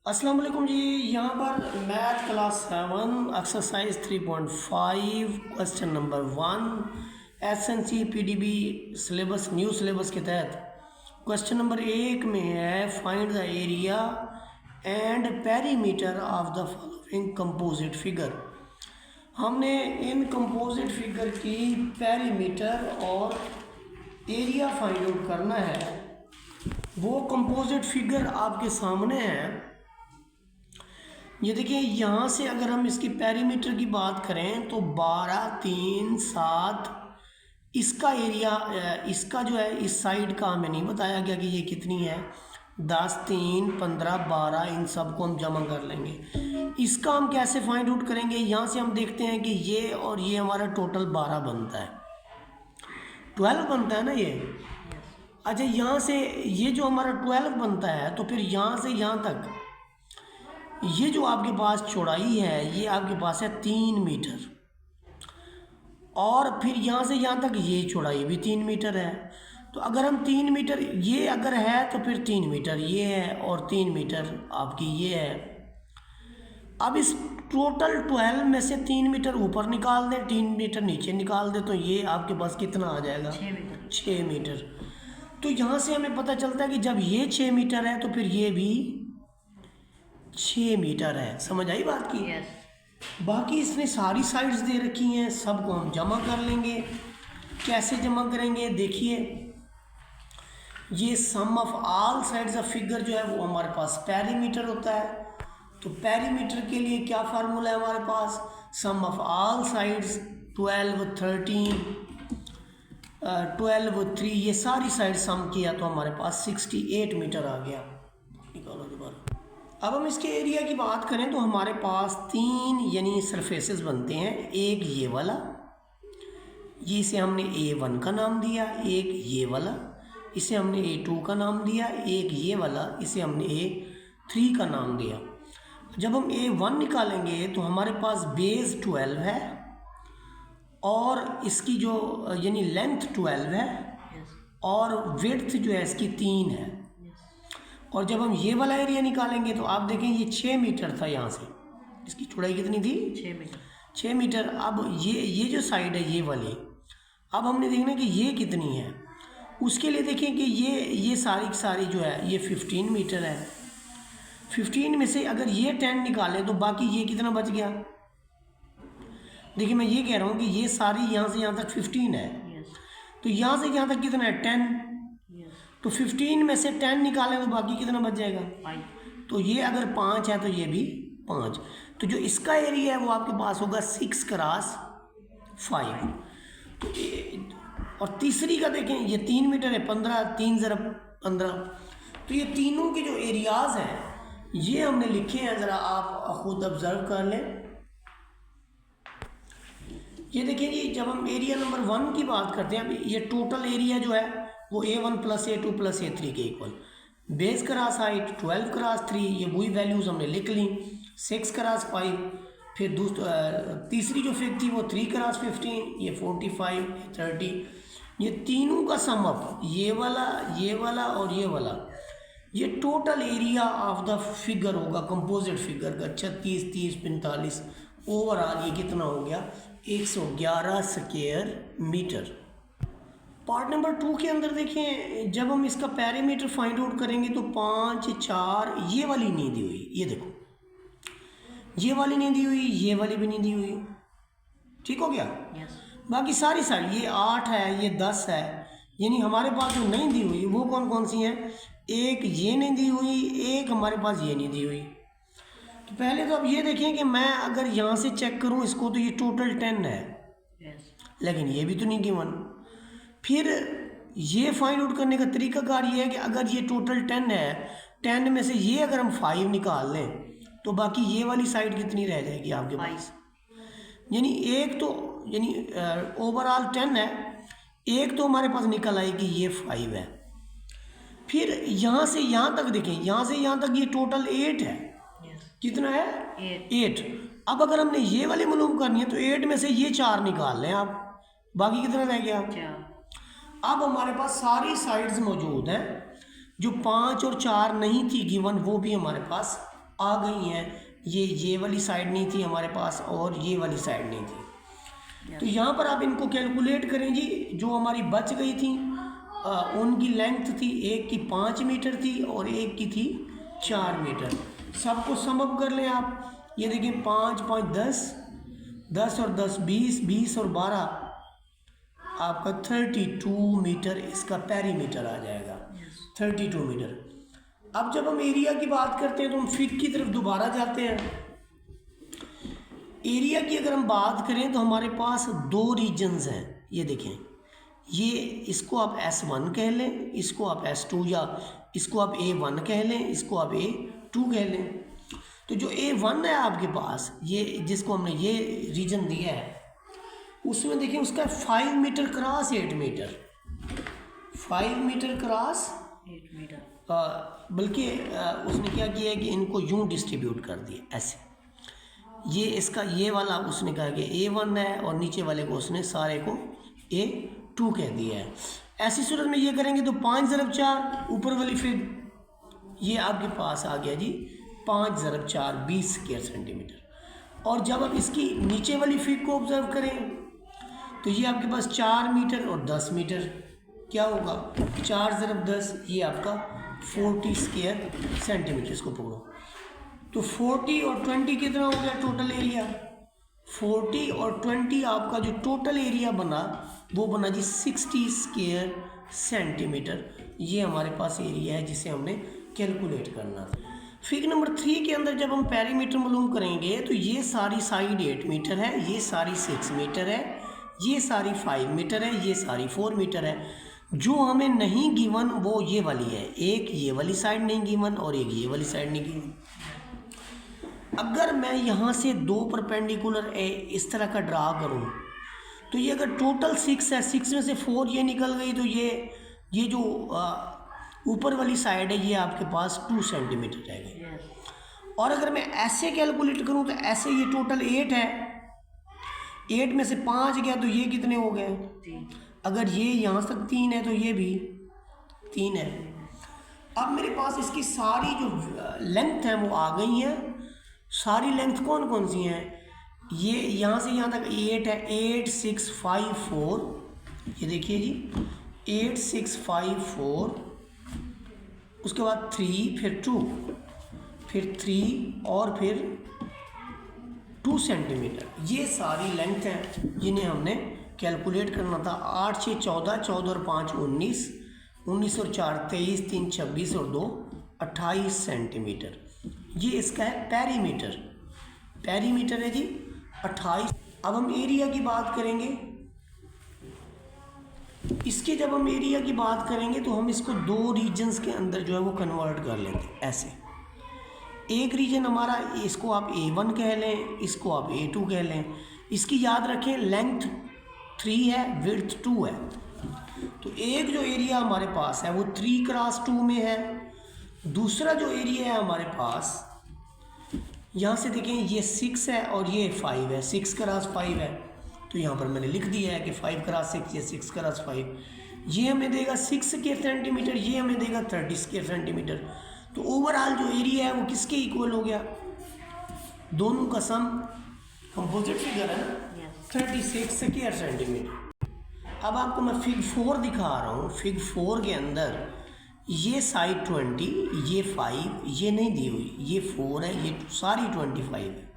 अस्सलाम वालेकुम जी। यहाँ पर math class 7 exercise 3.5 question number 1 SNC PDB syllabus new syllabus के तहत क्वेश्चन नंबर 1 में है find the area and perimeter of the following composite figure. हमने इन कंपोजिट फिगर की पेरीमीटर और एरिया फाइंड आउट करना है। वो कंपोजिट फिगर आपके सामने है। ये देखिए, यहाँ से अगर हम इसकी पेरीमीटर की बात करें तो 12, 3, 7 इसका एरिया, इसका जो है इस साइड का हमें नहीं बताया गया कि ये कितनी है। 10, 3, 15, 12 इन सब को हम जमा कर लेंगे। इसका हम कैसे फाइंड आउट करेंगे? यहाँ से हम देखते हैं कि ये और ये हमारा टोटल 12 बनता है, 12 बनता है ना ये। अच्छा, यहाँ से ये जो हमारा 12 बनता है तो फिर यहाँ से यहाँ तक ये जो आपके पास चौड़ाई है ये आपके पास है 3 मीटर, और फिर यहाँ से यहाँ तक ये चौड़ाई भी 3 मीटर है। तो अगर हम 3 मीटर ये अगर है तो फिर 3 मीटर ये है और 3 मीटर आपकी ये है। अब इस टोटल 12 में से 3 मीटर ऊपर निकाल दें, 3 मीटर नीचे निकाल दें, तो ये आपके पास कितना आ जाएगा? 6 मीटर। तो यहाँ से हमें पता चलता है कि जब ये 6 मीटर है तो फिर ये भी 6 मीटर है। समझ आई बात की? बाकी इसने सारी साइड्स दे रखी हैं, सबको हम जमा कर लेंगे। कैसे जमा करेंगे? देखिए, ये sum of all sides of figure जो है वो हमारे पास पेरीमीटर होता है। तो पेरीमीटर के लिए क्या फार्मूला है हमारे पास? सम ऑफ ऑल साइड्स 12, 13, 12, 3 ये सारी साइड सम किया तो हमारे पास 68 मीटर आ गया। निकालो दोबारा। अब हम इसके एरिया की बात करें तो हमारे पास 3 यानी सरफेसेस बनते हैं। एक ये वाला, ये इसे हमने A1 का नाम दिया। एक ये वाला, इसे हमने A2 का नाम दिया। एक ये वाला, इसे हमने A3 का नाम दिया। जब हम A1 निकालेंगे तो हमारे पास बेस 12 है और इसकी जो यानी लेंथ 12 है और विड्थ जो है इसकी 3 है। और जब हम ये वाला एरिया निकालेंगे तो आप देखें ये 6 मीटर था, यहाँ से इसकी चौड़ाई कितनी थी? 6 मीटर। अब ये जो साइड है ये वाली, अब हमने देखना कि ये कितनी है। उसके लिए देखें कि ये सारी की सारी जो है ये 15 मीटर है। 15 में से अगर ये 10 निकालें तो बाकी ये कितना बच गया? देखिए, मैं ये कह रहा हूँ कि ये सारी यहाँ से यहाँ तक 15 है। तो यहाँ से यहाँ तक कितना है? 10। तो 15 में से 10 निकालें तो बाकी कितना बच जाएगा? 5। तो ये अगर 5 है तो ये भी 5। तो जो इसका एरिया है वो आपके पास होगा 6 क्रॉस 5। तो और तीसरी का देखें, ये 3 मीटर है, 15, 3 ज़रा 15। तो ये तीनों के जो एरियाज हैं ये हमने लिखे हैं, ज़रा आप खुद ऑब्जर्व कर लें। ये देखिए जी, जब हम एरिया नंबर 1 की बात करते हैं, अब ये टोटल एरिया जो है वो A1 + A2 + A3 के equal. Base cross height 12 cross 3, ये वही वैल्यूज़ हमने लिख ली। 6 क्रॉस 5, फिर तीसरी जो फिगर थी वो 3 क्रॉस 15, ये 45, 30। ये तीनों का सम अप, ये वाला और ये वाला, ये total area of the figure होगा कंपोजिट फिगर का 36, 30, 45। ओवरऑल ये कितना हो गया? 111 स्क्वायर मीटर। पार्ट नंबर 2 के अंदर देखें, जब हम इसका पेरीमीटर फाइंड आउट करेंगे तो 5, 4 ये वाली नहीं दी हुई। ये देखो, ये वाली नहीं दी हुई, ये वाली भी नहीं दी हुई। ठीक हो गया? बाकी सारी साइड ये 8 है, ये 10 है। यानी हमारे पास जो नहीं दी हुई वो कौन कौन सी हैं? एक ये नहीं दी हुई, एक हमारे पास ये नहीं दी हुई। तो पहले तो अब ये देखें कि मैं अगर यहाँ से चेक करूँ इसको तो ये टोटल 10 है, लेकिन ये भी तो नहीं गिवन। फिर ये फाइंड आउट करने का तरीकाकार ये है कि अगर ये टोटल 10 है, 10 में से ये अगर हम 5 निकाल लें तो बाकी ये वाली साइड कितनी रह जाएगी आपके पास? यानी एक तो यानी ओवरऑल 10 है, एक तो हमारे पास निकल आएगी ये 5 है। फिर यहाँ से यहाँ तक देखें, यहाँ से यहाँ तक ये टोटल 8 है। कितना है? 8। अब अगर हमने ये वाली मालूम करनी है तो 8 में से ये 4 निकाल लें आप, बाकी कितना रह गया? अब हमारे पास सारी साइड्स मौजूद हैं। जो 5 और 4 नहीं थी गिवन वो भी हमारे पास आ गई हैं। ये वाली साइड नहीं थी हमारे पास और ये वाली साइड नहीं थी। तो यहाँ पर आप इनको कैलकुलेट करें जी। जो हमारी बच गई थी उनकी लेंथ थी, एक की 5 मीटर थी और एक की थी 4 मीटर। सबको सम अप कर लें आप। ये देखिए 5 5 10, 10 और 10 20, 20 और 12 आपका 32 मीटर इसका पेरीमीटर आ जाएगा। 32 मीटर। अब जब हम एरिया की बात करते हैं तो हम फिग की तरफ दोबारा जाते हैं। एरिया की अगर हम बात करें तो हमारे पास 2 रीजन्स हैं। ये देखें, ये इसको आप S1 कह लें, इसको आप S2 या इसको आप A1 कह लें, इसको आप A2 कह लें। तो जो A1 है आपके पास, ये जिसको हमने ये रीजन दिया है, उसमें देखिए उसका 5 metre cross 8 metre, 5 metre cross 8 metre. बल्कि उसने क्या किया है कि इनको यूं डिस्ट्रीब्यूट कर दिया ऐसे। ये इसका ये वाला उसने कहा कि A1 है और नीचे वाले को उसने सारे को A2 कह दिया है। ऐसी सूरत में ये करेंगे तो 5 × 4 ऊपर वाली फिग ये आपके पास आ गया जी 5 × 4 20 स्क्वायर सेंटीमीटर। और जब आप इसकी नीचे वाली फिग को ऑब्जर्व करें तो ये आपके पास 4 मीटर और 10 मीटर क्या होगा, 4 × 10 ये आपका 40 स्क्वायर सेंटीमीटर। इसको पकड़ो तो 40 और 20 कितना हो गया टोटल एरिया। 40 और 20 आपका जो टोटल एरिया बना वो बना जी 60 स्क्वायर सेंटीमीटर। ये हमारे पास एरिया है जिसे हमने कैलकुलेट करना था। फिगर नंबर 3 के अंदर जब हम पेरीमीटर मालूम करेंगे तो ये सारी साइड 8 मीटर है, ये सारी 6 मीटर है, ये सारी 5 मीटर है, ये सारी 4 मीटर है। जो हमें नहीं गिवन वो ये वाली है, एक ये वाली साइड नहीं गिवन और एक ये वाली साइड नहीं गिवन। अगर मैं यहाँ से 2 परपेंडिकुलर इस तरह का ड्रा करूँ तो ये अगर टोटल 6 है, 6 में से 4 ये निकल गई तो ये जो ऊपर वाली साइड है ये आपके पास 2 सेंटीमीटर रह गई। और अगर मैं ऐसे कैलकुलेट करूँ तो ऐसे ये टोटल 8 है, 8 में से 5 गया तो ये कितने हो गए, अगर ये यहाँ तक 3 है तो ये भी 3 है। अब मेरे पास इसकी सारी जो लेंथ है वो आ गई है। सारी लेंथ कौन कौन सी हैं, ये यहाँ से यहाँ तक 8 है, 8 6 5 4, ये देखिए जी 8 6 5 4, उसके बाद 3 फिर 2 फिर 3 और फिर 2 सेंटीमीटर। ये सारी लेंथ हैं जिन्हें हमने कैलकुलेट करना था। 8 6 14, 14 और 5 19, 19 और 4 23, 3 26 और 2 28 सेंटीमीटर। ये इसका है पेरीमीटर। पेरीमीटर है जी 28। अब हम एरिया की बात करेंगे। इसके जब हम एरिया की बात करेंगे तो हम इसको 2 रीजन्स के अंदर जो है वो कन्वर्ट कर लेते हैं ऐसे। एक रीजन हमारा, इसको आप A1 कह लें, इसको आप A2 कह लें। इसकी याद रखें लेंथ 3 है, विड्थ 2 है। तो एक जो एरिया हमारे पास है वो 3 × 2 में है। दूसरा जो एरिया है हमारे पास, यहाँ से देखें ये 6 है और ये 5 है, 6 × 5 है। तो यहाँ पर मैंने लिख दिया है कि 5 × 6 या 6 × 5। ये हमें देगा 6 स्क्वायर सेंटीमीटर, ये हमें देगा 30 स्क्वायर सेंटीमीटर। तो ओवरऑल जो एरिया है वो किसके इक्वल हो गया, दोनों का सम कंपोजिट फिगर है ना, 36 स्क्वायर सेंटीमीटर। अब आपको मैं फिग 4 दिखा रहा हूँ। फिग 4 के अंदर ये साइड 20, ये 5, ये नहीं दी हुई, ये 4 है, ये सारी 25 है।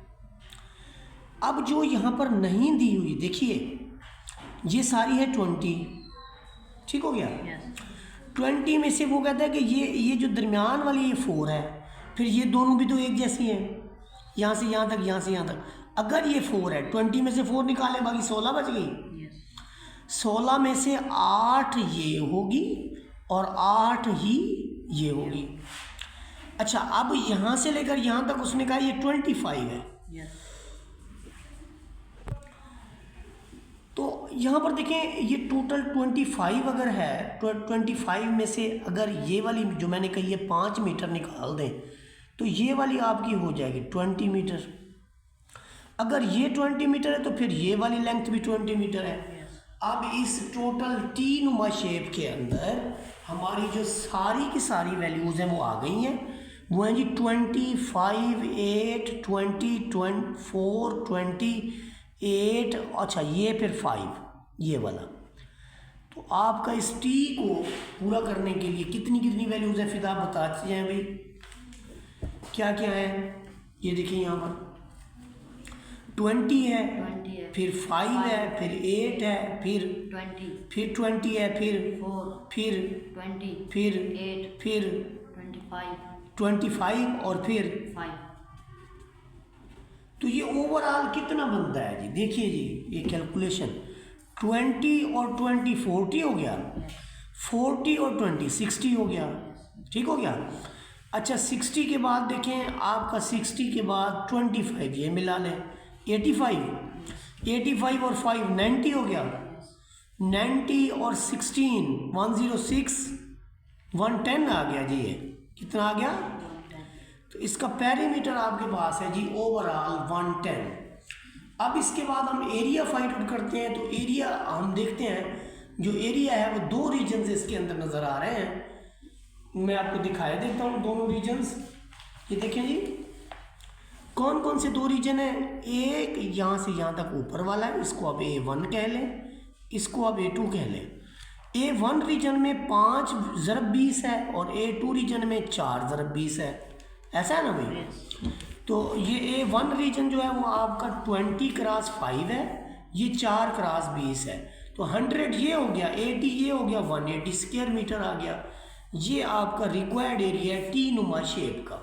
अब जो यहाँ पर नहीं दी हुई देखिए ये सारी है 20, ठीक हो गया। 20 में से वो कहता है कि ये जो दरमियान वाली ये 4 है, फिर ये दोनों भी तो एक जैसी हैं, यहाँ से यहाँ तक, यहाँ से यहाँ तक। अगर ये 4 है, 20 में से 4 निकाले, बाकी 16 बच गई। 16 में से 8 ये होगी और 8 ही ये होगी। अच्छा, अब यहाँ से लेकर यहाँ तक उसने कहा ये 25 है। तो यहाँ पर देखें ये टोटल 25 अगर है, 25 में से अगर ये वाली जो मैंने कही है 5 मीटर निकाल दें तो ये वाली आपकी हो जाएगी 20 मीटर। अगर ये 20 मीटर है तो फिर ये वाली लेंथ भी 20 मीटर है। अब इस टोटल टी नुमा शेप के अंदर हमारी जो सारी की सारी वैल्यूज़ हैं वो आ गई हैं। वो हैं जी 25, 8, 20, 24, 28, अच्छा ये फिर 5, ये वाला। तो आपका इस टी को पूरा करने के लिए कितनी कितनी वैल्यूज़ है फिर आप बताते हैं भाई क्या क्या है। ये देखिए यहाँ पर 20 है, फिर 5 है, फिर 8 है, फिर 20 है, फिर 8, फिर 25 और फिर 5। तो ये ओवरऑल कितना बनता है जी? देखिए जी ये कैलकुलेशन 20 और 20 40 हो गया, 40 और 20 60 हो गया, ठीक हो गया। अच्छा 60 के बाद देखें आपका 60 के बाद 25 ये मिला लें 85 और 5 90 हो गया, 90 और 16 106 110 आ गया जी। ये कितना आ गया? तो इसका पेरीमीटर आपके पास है जी ओवरऑल 110। अब इसके बाद हम एरिया फाइंड आउट करते हैं। तो एरिया हम देखते हैं, जो एरिया है वो दो रीजन्स इसके अंदर नज़र आ रहे हैं। मैं आपको दिखाई देता हूँ दोनों रीजन्स। ये देखें जी कौन कौन से दो रीजन है। एक यहाँ से यहाँ तक ऊपर वाला है, इसको अब A1 कह लें, इसको अब A2 कह लें। A1 रीजन में 5 ज़रब 20 है और A2 रीजन में 4 ज़रब 20 है, ऐसा है ना भाई। तो ये A1 रीजन जो है वो आपका 20x5 है, ये 4x20 है। तो 100 ये हो गया, 80 ये हो गया, 180 स्क्वायर मीटर आ गया। ये आपका रिक्वायर्ड एरिया है टी नुमा शेप का।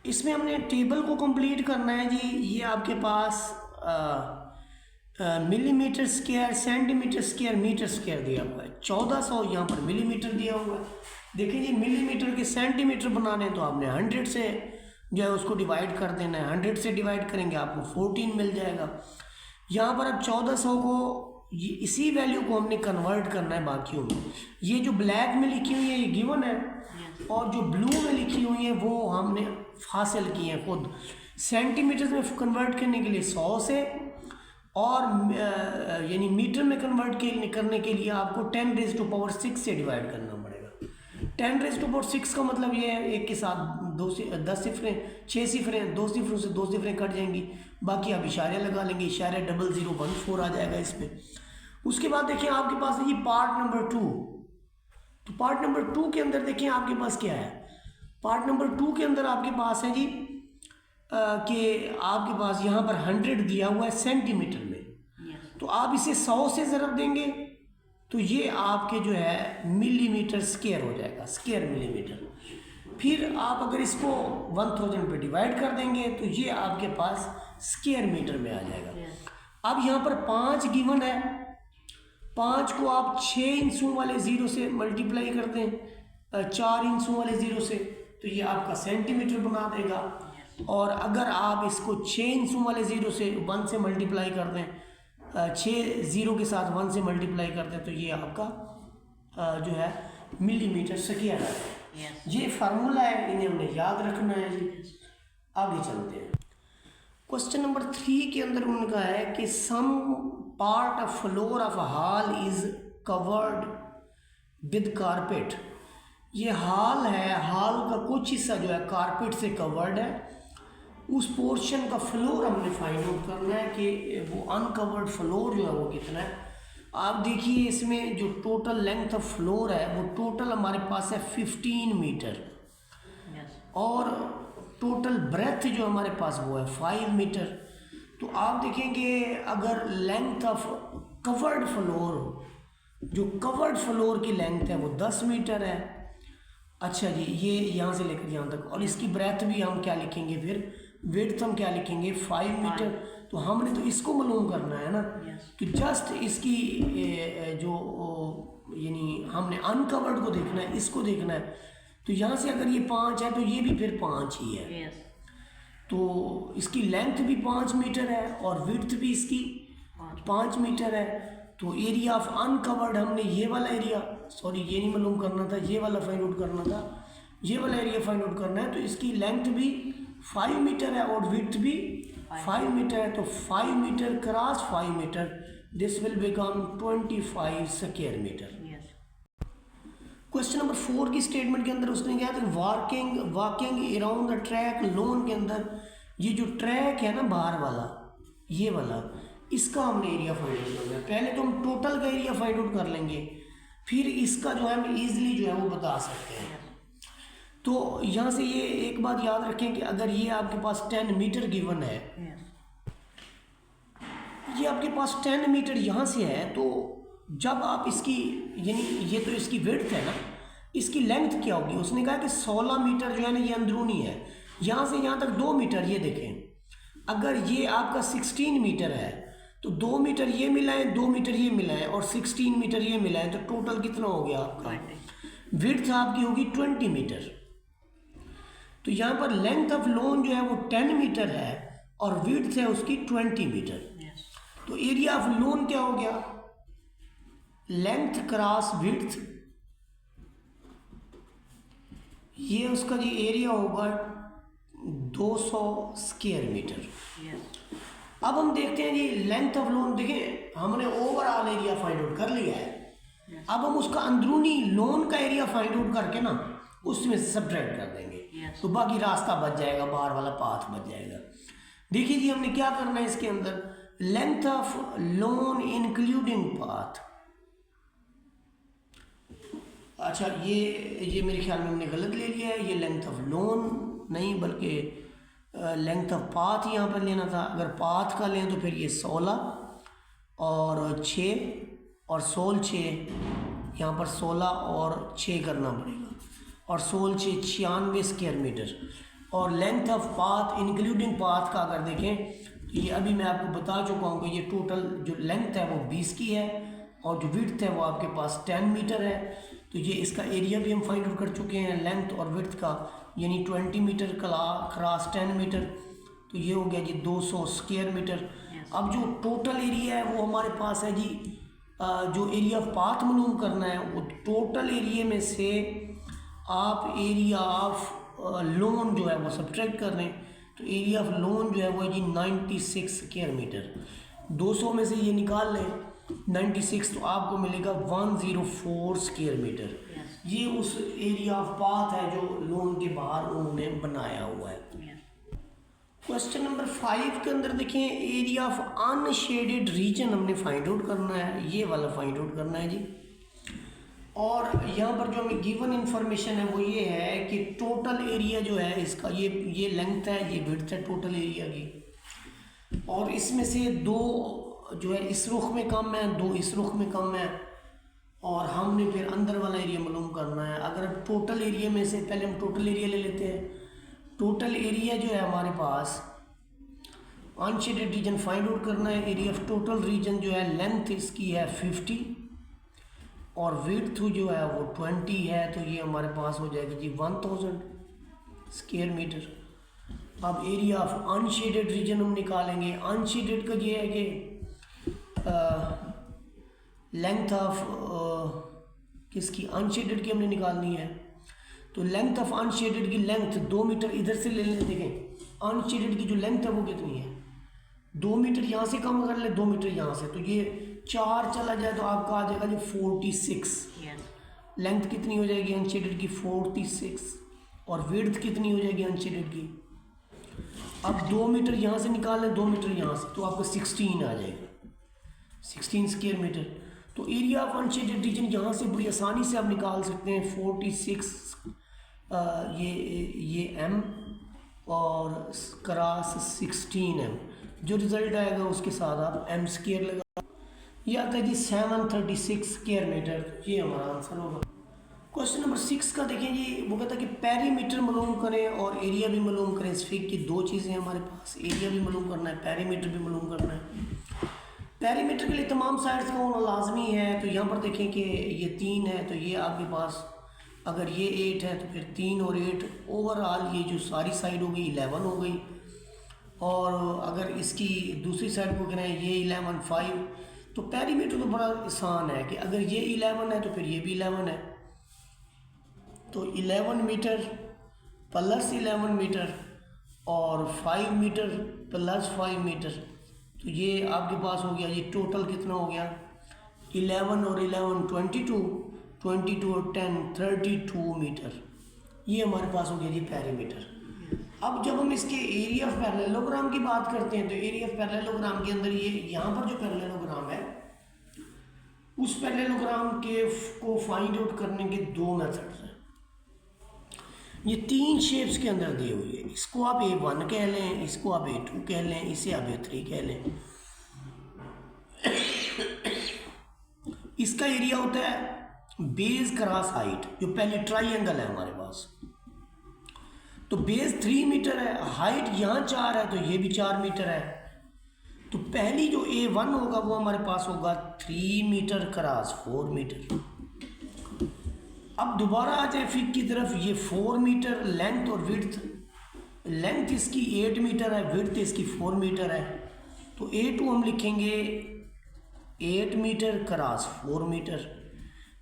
इसमें हमने टेबल को कंप्लीट करना है जी। ये आपके पास millimetre square, centimetre square, metre square दिया हुआ है। 1400 यहाँ पर मिलीमीटर दिया हुआ है। देखिए जी मिलीमीटर के सेंटीमीटर बनाने तो आपने 100 से जो है उसको डिवाइड कर देना है। 100 से डिवाइड करेंगे आपको 14 मिल जाएगा। यहाँ पर अब 1400 को ये इसी वैल्यू को हमने कन्वर्ट करना है बाकियों में। ये जो ब्लैक में लिखी हुई है ये गिवन है, और जो ब्लू में लिखी हुई है वो हमने हासिल की है खुद। सेंटीमीटर में कन्वर्ट करने के लिए 100 से, और यानी मीटर में कन्वर्ट करने के लिए आपको 10⁻6 से डिवाइड करना पड़ेगा। 10⁻6 का मतलब ये है एक के साथ 10 सिफरें, 6 सिफरें, 2 सिफरों से 2 सिफरें कट जाएंगी, बाकी आप इशारे लगा लेंगे, इशारे 0014 आ जाएगा इस पर। उसके बाद देखिए आपके पास है ये पार्ट नंबर 2। तो पार्ट नंबर 2 के अंदर देखिए आपके पास क्या है। पार्ट नंबर 2 के अंदर आपके पास है जी कि आपके पास यहाँ पर 100 दिया हुआ है सेंटीमीटर में। तो आप इसे 100 से ज़रब देंगे तो ये आपके जो है मिलीमीटर स्क्वायर हो जाएगा, स्क्वायर मिलीमीटर। फिर आप अगर इसको 1000 पे डिवाइड कर देंगे तो ये आपके पास स्क्वायर मीटर में आ जाएगा। अब यहाँ पर 5 गिवन है, 5 को आप 6 इंचों वाले ज़ीरो से मल्टीप्लाई कर दें 4 इंचों वाले ज़ीरो से, तो ये आपका सेंटीमीटर बना देगा। और अगर आप इसको 6 इंचों वाले ज़ीरो से 1 से मल्टीप्लाई कर दें, 6 ज़ीरो के साथ 1 से मल्टीप्लाई कर दें, तो ये आपका जो है मिलीमीटर स्क्वायर है। ये फार्मूला है, इन्हें हमने याद रखना है जी। आगे चलते हैं। क्वेश्चन नंबर 3 के अंदर उन्होंने कहा है कि some part of floor of hall is covered with carpet. ये हॉल है, हॉल का कुछ हिस्सा जो है कारपेट से कवर्ड है। उस पोर्शन का फ्लोर हमने फाइंड आउट करना है कि वो अनकवर्ड फ्लोर जो है वो कितना है। आप देखिए इसमें जो टोटल लेंथ ऑफ फ्लोर है वो टोटल हमारे पास है 15 मीटर, और टोटल ब्रेथ जो हमारे पास वो है 5 मीटर। तो आप देखेंगे अगर लेंथ ऑफ कवर्ड फ्लोर, जो कवर्ड फ्लोर की लेंथ है वो 10 मीटर है। अच्छा जी, ये यहाँ से लेकर यहाँ तक, और इसकी ब्रेथ भी हम क्या लिखेंगे, फिर विड्थ हम क्या लिखेंगे 5 मीटर। तो हमने तो इसको मालूम करना है ना कि जस्ट इसकी जो यानी हमने अनकवर्ड को देखना है, इसको देखना है। तो यहाँ से अगर ये 5 है तो ये भी फिर 5 ही है। तो इसकी लेंथ भी 5 मीटर है और विड्थ भी इसकी 5 मीटर है। तो एरिया ऑफ अनकवर्ड हमने ये वाला एरिया, सॉरी ये नहीं मालूम करना था, ये वाला फाइंड आउट करना था, ये वाला एरिया फाइंड आउट करना है। तो इसकी लेंथ भी 5 मीटर है और विड्थ भी 5 मीटर है। तो 5 metre cross 5 metre, this will become 25 square metre. Question number 4 की स्टेटमेंट के अंदर उसने क्या था, walking around the track lawn के अंदर ये जो ट्रैक है ना बाहर वाला, ये वाला, इसका हमने एरिया फाइंड आउट करना है। पहले तो हम टोटल का एरिया फाइंड आउट कर लेंगे, फिर इसका जो है हम ईजिली जो है वो बता सकते हैं। तो यहाँ से ये एक बात याद रखें कि अगर ये आपके पास 10 मीटर गिवन है, ये आपके पास 10 मीटर यहाँ से है, तो जब आप इसकी यानी ये तो इसकी विड्थ है ना, इसकी लेंथ क्या होगी, उसने कहा कि 16 मीटर जो है ना ये अंदरूनी है, यहाँ से यहाँ तक 2 मीटर। ये देखें अगर ये आपका 16 मीटर है तो 2 मीटर ये मिलाएं, 2 मीटर ये मिलाएं और 16 मीटर ये मिलाएं, तो टोटल कितना हो गया आपका, विड्थ आपकी होगी 20 मीटर। तो यहाँ पर लेंथ ऑफ लोन जो है वो 10 मीटर है और विड्थ है उसकी 20 मीटर। तो एरिया ऑफ लोन क्या हो गया, लेंथ क्रॉस विड्थ, ये उसका जो एरिया होगा 200 स्क्वायर मीटर। अब हम देखते हैं जी लेंथ ऑफ लोन, देखें हमने ओवरऑल एरिया फाइंड आउट कर लिया है, अब हम उसका अंदरूनी लोन का एरिया फाइंड आउट करके ना उसमें से सब्ट्रैक्ट कर देंगे, तो बाकी रास्ता बच जाएगा, बाहर वाला पाथ बच जाएगा। देखिए जी हमने क्या करना है इसके अंदर, length of loan including path. अच्छा ये मेरे ख्याल में हमने गलत ले लिया है, ये लेंथ ऑफ लोन नहीं बल्कि लेंथ ऑफ पाथ यहाँ पर लेना था। अगर पाथ का लें तो फिर ये 16 और 6 और 6, यहाँ पर 16 और 6 करना पड़ेगा, और 6 96 स्क्वायर मीटर। और length of path including path का अगर देखें तो ये अभी मैं आपको बता चुका हूँ कि ये टोटल जो लेंथ है वो 20 की है और जो विड्थ है वो आपके पास 10 मीटर है। तो ये इसका एरिया भी हम फाइंड आउट कर चुके हैं लेंथ और विड्थ का, यानी 20 मीटर क्रॉस 10 मीटर, तो ये हो गया जी 200 स्क्वायर मीटर। अब जो टोटल एरिया है वो हमारे पास है जी, जो एरिया ऑफ पाथ मालूम करना है, वो टोटल एरिया में से आप एरिया ऑफ लोन जो है वो सब्ट्रैक्ट कर रहे हैं। तो एरिया ऑफ लोन जो है वो है जी 96 स्क्वायर मीटर। 200 में से ये निकाल लें 96, तो आपको मिलेगा 104 स्क्वायर मीटर। ये उस एरिया ऑफ पाथ है जो लोन के बाहर उन्होंने बनाया हुआ है। क्वेश्चन नंबर 5 के अंदर देखें, एरिया ऑफ अनशेडेड रीजन हमने फाइंड आउट करना है, ये वाला फाइंड आउट करना है जी। और यहाँ पर जो हमें गिवन इंफॉर्मेशन है वो ये है कि टोटल एरिया जो है इसका, ये लेंथ है, ये विड्थ है टोटल एरिया की, और इसमें से 2 जो है इस रुख में कम है, 2 इस रुख में कम है, और हमने फिर अंदर वाला एरिया मालूम करना है। अगर अब टोटल एरिया में से पहले हम टोटल एरिया ले लेते हैं। टोटल एरिया जो है हमारे पास अनशेडेड रीजन फाइंड आउट करना है। एरिया ऑफ टोटल रीजन जो है लेंथ इसकी है 50 और विड्थ जो है वो 20 है, तो ये हमारे पास हो जाएगी जी 1000 स्क्वायर मीटर। अब एरिया ऑफ अनशेडेड रीजन हम निकालेंगे। अनशेडेड का ये है कि लेंथ ऑफ किसकी, अनशेडेड की हमने निकालनी है। तो लेंथ ऑफ अनशेडेड की लेंथ 2 मीटर इधर से ले लें। देखें अनशेडेड की जो लेंथ है वो कितनी है, 2 मीटर यहाँ से कम कर ले, 2 मीटर यहाँ से, तो ये 4 चला जाए तो आपका आ जाएगा जी 46। लेंथ कितनी हो जाएगी अनशेडेड की 46, और विड्थ कितनी हो जाएगी अनशेडेड की। अब 2 मीटर यहाँ से निकाल लें, 2 मीटर यहाँ से, तो आपको 16 आ जाएगा, 16 स्क्वायर मीटर। तो एरिया ऑफ अनशेडेड रीजन यहाँ से बड़ी आसानी से आप निकाल सकते हैं 46 ये m और क्रॉस 16m, जो रिजल्ट आएगा उसके साथ आप m स्क्वायर लगा, ये आता है जी 736 स्क्वायर मीटर। ये हमारा आंसर होगा। क्वेश्चन नंबर 6 का देखें जी, वो कहता है कि पेरीमीटर मालूम करें और एरिया भी मालूम करें। स्फीयर की 2 चीज़ें हमारे पास, एरिया भी मालूम करना है, पेरीमीटर भी मालूम करना है। पेरीमीटर के लिए तमाम साइड्स का होना लाजमी है। तो यहाँ पर देखें कि ये 3 है, तो ये आपके पास अगर ये 8 है तो फिर 3 और 8 ओवरऑल ये जो सारी साइड हो गई 11 हो गई। और अगर इसकी दूसरी साइड को करें ये 11 5, तो पेरीमीटर तो बड़ा आसान है कि अगर ये 11 है तो फिर ये भी 11 है। तो 11 मीटर प्लस 11 मीटर और 5 मीटर प्लस 5 मीटर, तो ये आपके पास हो गया। ये टोटल कितना हो गया 11 और 11 22 22 और 10 32 मीटर। ये हमारे पास हो गया जी पेरीमीटर। अब जब हम इसके एरिया ऑफ पैरेललोग्राम की बात करते हैं तो एरिया ऑफ पैरेललोग्राम के अंदर ये यहाँ पर जो पैरेललोग्राम है उस पैरेललोग्राम के को फाइंड आउट करने के दो मेथड्स हैं। ये तीन शेप्स के अंदर दिए हुए हैं। इसको आप A1 कह लें, इसको आप A2 कह लें, इसे आप A3 कह लें। इसका एरिया होता है बेस क्रॉस हाइट, जो पहले ट्राइंगल है हमारे पास। तो बेस 3 मीटर है, हाइट यहाँ 4 है, तो ये भी 4 मीटर है। तो पहली जो A1 होगा वो हमारे पास होगा 3 मीटर क्रॉस 4 मीटर। अब दोबारा आ जाए फिग की तरफ, ये 4 मीटर लेंथ और विड्थ, लेंथ इसकी 8 मीटर है, विड्थ इसकी 4 मीटर है। तो A2 हम लिखेंगे 8 मीटर क्रॉस 4 मीटर।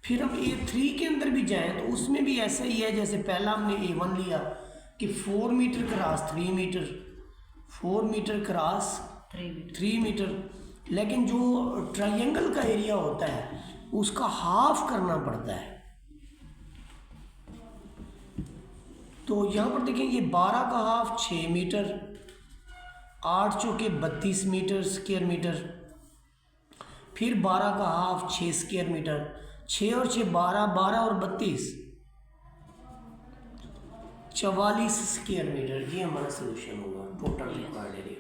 फिर हम A3 के अंदर भी जाएं तो उसमें भी ऐसा ही है जैसे पहला हमने A1 लिया कि 4 metre cross 3 metre, 4 metre cross 3 metre. लेकिन जो ट्रायंगल का एरिया होता है उसका हाफ करना पड़ता है। तो यहाँ पर देखें ये 12 का हाफ 6 मीटर, 8 चौके 32 मीटर स्क्वायर मीटर, फिर 12 का हाफ 6 स्क्वायर मीटर, 6 और 6 12, 12 और 32 44 स्क्वायर मीटर। ये हमारा सोल्यूशन होगा टोटल रिक्वायर्ड एरिया।